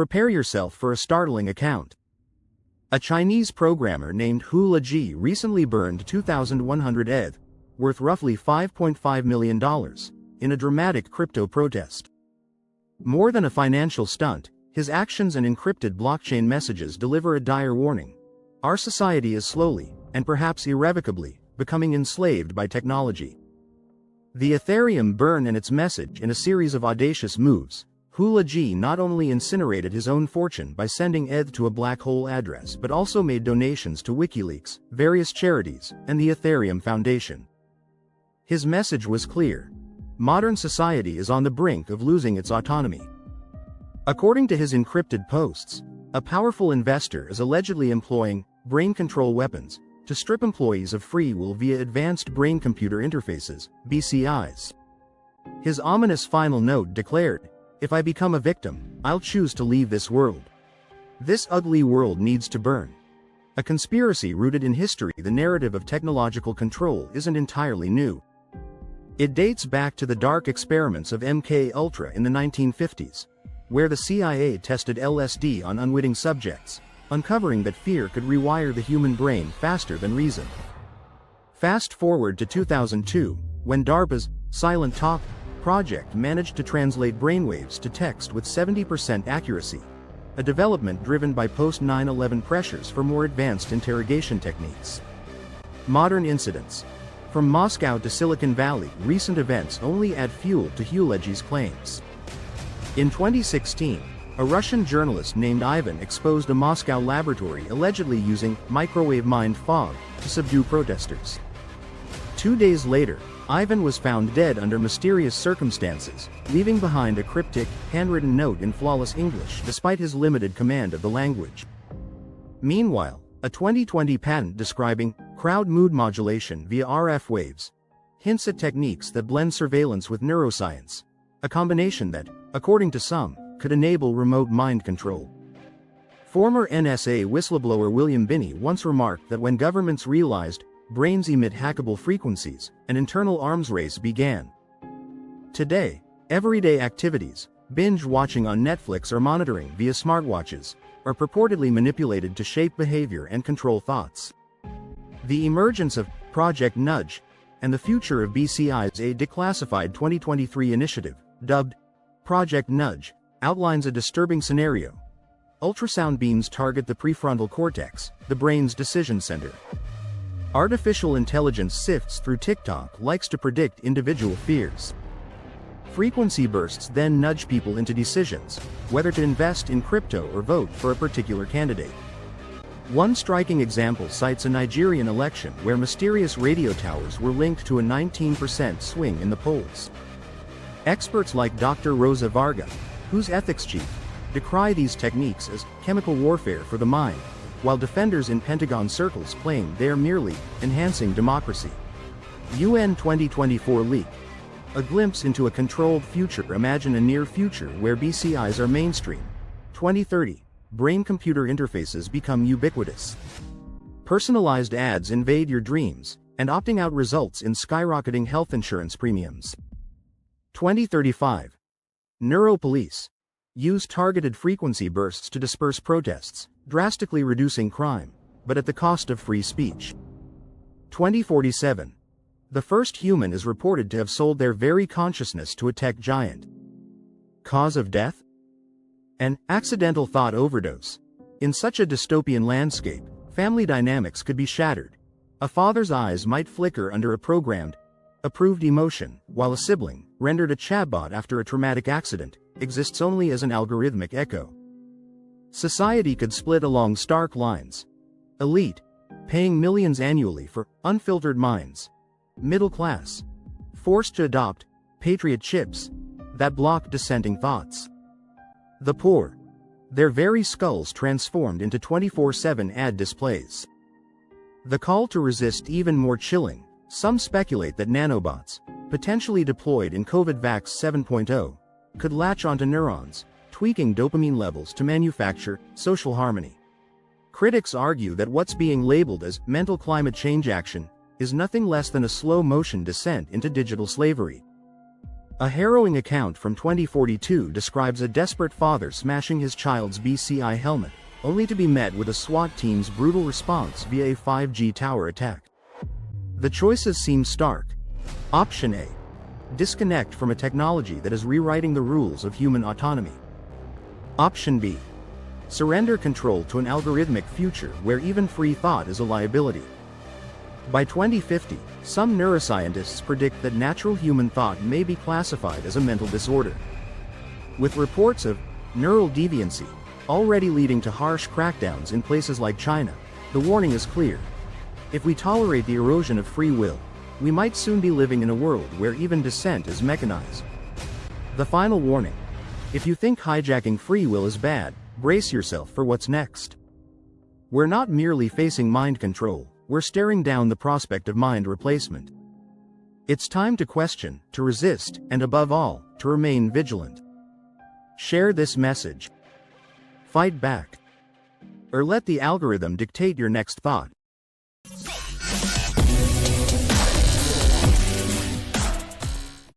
Prepare yourself for a startling account. A Chinese programmer named Hu Leji recently burned 2,100 ETH, worth roughly $5.5 million, in a dramatic crypto protest. More than a financial stunt, his actions and encrypted blockchain messages deliver a dire warning. Our society is slowly, and perhaps irrevocably, becoming enslaved by technology. The Ethereum burn and its message in a series of audacious moves. Hu Leji not only incinerated his own fortune by sending ETH to a black hole address but also made donations to WikiLeaks, various charities, and the Ethereum Foundation. His message was clear. Modern society is on the brink of losing its autonomy. According to his encrypted posts, a powerful investor is allegedly employing brain control weapons to strip employees of free will via advanced brain-computer interfaces, BCIs. His ominous final note declared, "If I become a victim, I'll choose to leave this world. This ugly world needs to burn." A conspiracy rooted in history. The narrative of technological control isn't entirely new. It dates back to the dark experiments of MK Ultra in the 1950s, where the CIA tested LSD on unwitting subjects, uncovering that fear could rewire the human brain faster than reason. Fast forward to 2002, when DARPA's Silent Talk project managed to translate brainwaves to text with 70% accuracy, a development driven by post-9/11 pressures for more advanced interrogation techniques. Modern incidents. From Moscow to Silicon Valley, recent events only add fuel to Hu Leji's claims. In 2016, a Russian journalist named Ivan exposed a Moscow laboratory allegedly using microwave-mined fog to subdue protesters. 2 days later, Ivan was found dead under mysterious circumstances, leaving behind a cryptic, handwritten note in flawless English despite his limited command of the language. Meanwhile, a 2020 patent describing crowd mood modulation via RF waves hints at techniques that blend surveillance with neuroscience, a combination that, according to some, could enable remote mind control. Former NSA whistleblower William Binney once remarked that when governments realized brains emit hackable frequencies, an internal arms race began. Today, everyday activities, binge watching on Netflix or monitoring via smartwatches, are purportedly manipulated to shape behavior and control thoughts. The emergence of Project Nudge and the future of BCI's a declassified 2023 initiative, dubbed Project Nudge, outlines a disturbing scenario. Ultrasound beams target the prefrontal cortex, the brain's decision center. Artificial intelligence sifts through TikTok likes to predict individual fears. Frequency bursts then nudge people into decisions, whether to invest in crypto or vote for a particular candidate. One striking example cites a Nigerian election where mysterious radio towers were linked to a 19% swing in the polls. Experts like Dr. Rosa Varga, who's ethics chief, decry these techniques as chemical warfare for the mind, while defenders in Pentagon circles claim they are merely enhancing democracy. UN 2024 leak. A glimpse into a controlled future. Imagine a near future where BCIs are mainstream. 2030. Brain-computer interfaces become ubiquitous. Personalized ads invade your dreams, and opting out results in skyrocketing health insurance premiums. 2035. Neuropolice. Use targeted frequency bursts to disperse protests, drastically reducing crime, but at the cost of free speech. 2047. The first human is reported to have sold their very consciousness to a tech giant. Cause of death? An accidental thought overdose. In such a dystopian landscape, family dynamics could be shattered. A father's eyes might flicker under a programmed, approved emotion, while a sibling, rendered a chatbot after a traumatic accident, exists only as an algorithmic echo. Society could split along stark lines. Elite, paying millions annually for unfiltered minds. Middle class, forced to adopt patriot chips that block dissenting thoughts. The poor, their very skulls transformed into 24/7 ad displays. The call to resist even more chilling. Some speculate that nanobots, potentially deployed in COVID-Vax 7.0, could latch onto neurons, tweaking dopamine levels to manufacture social harmony. Critics argue that what's being labeled as mental climate change action is nothing less than a slow-motion descent into digital slavery. A harrowing account from 2042 describes a desperate father smashing his child's BCI helmet, only to be met with a SWAT team's brutal response via a 5G tower attack. The choices seem stark. Option A. Disconnect from a technology that is rewriting the rules of human autonomy. Option B. Surrender control to an algorithmic future where even free thought is a liability. By 2050, some neuroscientists predict that natural human thought may be classified as a mental disorder. With reports of neural deviancy already leading to harsh crackdowns in places like China, the warning is clear. If we tolerate the erosion of free will, we might soon be living in a world where even dissent is mechanized. The final warning. If you think hijacking free will is bad, brace yourself for what's next. We're not merely facing mind control, we're staring down the prospect of mind replacement. It's time to question, to resist, and above all, to remain vigilant. Share this message. Fight back. Or let the algorithm dictate your next thought.